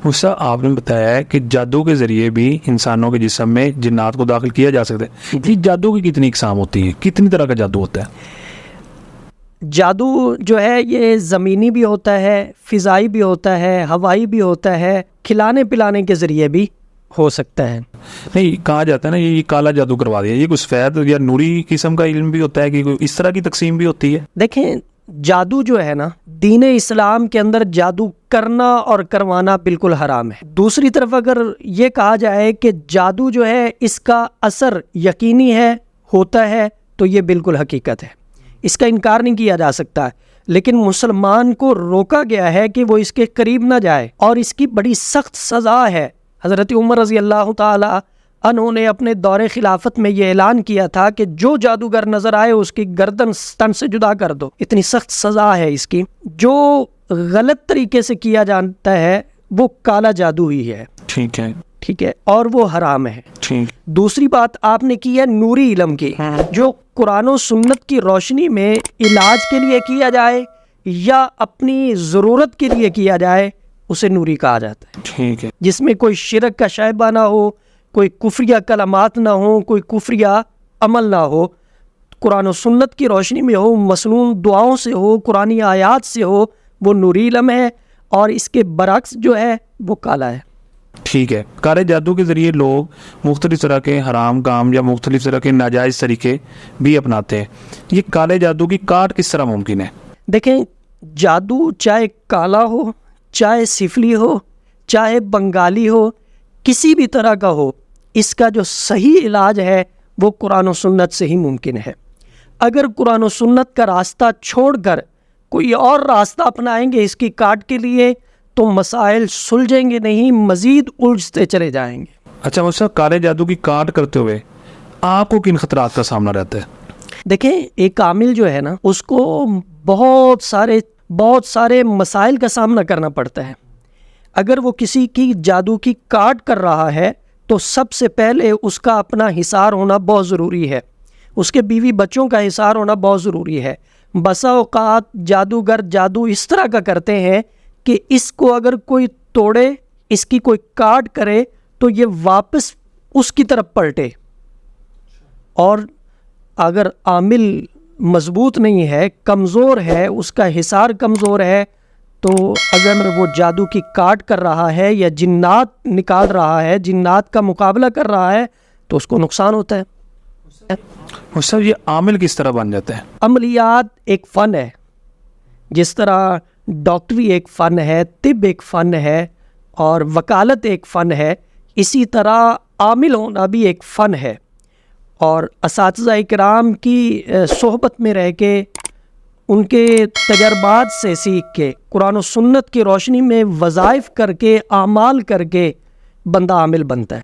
موسیٰ آپ نے بتایا ہے کہ جادو کے ذریعے بھی انسانوں کے جسم میں جنات کو داخل کیا جا سکتا ہے. یہ جادو کی کتنی اقسام ہوتی ہیں؟ کتنی طرح کا جادو ہوتا ہے؟ جادو جو ہے یہ زمینی بھی ہوتا ہے، فضائی بھی ہوتا ہے، ہوائی بھی ہوتا ہے، کھلانے پلانے کے ذریعے بھی ہو سکتا ہے. نہیں، کہا جاتا ہے نا یہ کالا جادو کروا دیا، یہ کچھ سفید یا نوری قسم کا علم بھی ہوتا ہے کہ اس طرح کی تقسیم بھی ہوتی ہے؟ دیکھیں، جادو جو ہے نا، دین اسلام کے اندر جادو کرنا اور کروانا بالکل حرام ہے. دوسری طرف اگر یہ کہا جائے کہ جادو جو ہے اس کا اثر یقینی ہے، ہوتا ہے، تو یہ بالکل حقیقت ہے، اس کا انکار نہیں کیا جا سکتا. لیکن مسلمان کو روکا گیا ہے کہ وہ اس کے قریب نہ جائے، اور اس کی بڑی سخت سزا ہے. حضرت عمر رضی اللہ تعالی عنہ نے اپنے دور خلافت میں یہ اعلان کیا تھا کہ جو جادوگر نظر آئے اس کی گردن تن سے جدا کر دو. اتنی سخت سزا ہے اس کی. جو غلط طریقے سے کیا جاتا ہے وہ کالا جادو ہی ہے. ٹھیک ہے، اور وہ حرام ہے. دوسری بات آپ نے کی ہے نوری علم کی، جو قرآن و سنت کی روشنی میں علاج کے لیے کیا جائے یا اپنی ضرورت کے لیے کیا جائے، اسے نوری کہا جاتا ہے. ٹھیک ہے، جس میں کوئی شرک کا شائبہ نہ ہو، کوئی کفریہ کلمات نہ ہو، کوئی کفریہ عمل نہ ہو، قرآن و سنت کی روشنی میں ہو، مسنون دعاؤں سے ہو، قرآنی آیات سے ہو، وہ نوری علم ہے. اور اس کے برعکس جو ہے وہ کالا ہے. ٹھیک ہے. کالے جادو کے ذریعے لوگ مختلف طرح کے حرام کام یا مختلف طرح کے ناجائز طریقے بھی اپناتے ہیں. یہ کالے جادو کی کاٹ کس طرح ممکن ہے؟ دیکھیں، جادو چاہے کالا ہو، چاہے سفلی ہو، چاہے بنگالی ہو، کسی بھی طرح کا ہو، اس کا جو صحیح علاج ہے وہ قرآن و سنت سے ہی ممکن ہے. اگر قرآن و سنت کا راستہ چھوڑ کر کوئی اور راستہ اپنائیں گے اس کی کاٹ کے لیے تو مسائل سلجھیں گے نہیں، مزید الجھتے چلے جائیں گے. اچھا موسیٰ، کالے جادو کی کاٹ کرتے ہوئے آپ کو کن خطرات کا سامنا رہتا ہے؟ دیکھیں، ایک عامل جو ہے نا اس کو بہت سارے مسائل کا سامنا کرنا پڑتا ہے. اگر وہ کسی کی جادو کی کاٹ کر رہا ہے تو سب سے پہلے اس کا اپنا حصار ہونا بہت ضروری ہے، اس کے بیوی بچوں کا حصار ہونا بہت ضروری ہے. بسا اوقات جادوگر جادو اس طرح کا کرتے ہیں کہ اس کو اگر کوئی توڑے، اس کی کوئی کاٹ کرے تو یہ واپس اس کی طرف پلٹے. اور اگر عامل مضبوط نہیں ہے، کمزور ہے، اس کا حصار کمزور ہے، تو اگر وہ جادو کی کاٹ کر رہا ہے یا جنات نکال رہا ہے، جنات کا مقابلہ کر رہا ہے، تو اس کو نقصان ہوتا ہے. سر، یہ عامل کس طرح بن جاتا ہے؟ عملیات ایک فن ہے، جس طرح ڈاکٹری ایک فن ہے، طب ایک فن ہے، اور وکالت ایک فن ہے، اسی طرح عامل ہونا بھی ایک فن ہے. اور اساتذہ کرام کی صحبت میں رہ کے، ان کے تجربات سے سیکھ کے، قرآن و سنت کی روشنی میں وظائف کر کے، اعمال کر کے بندہ عامل بنتا ہے.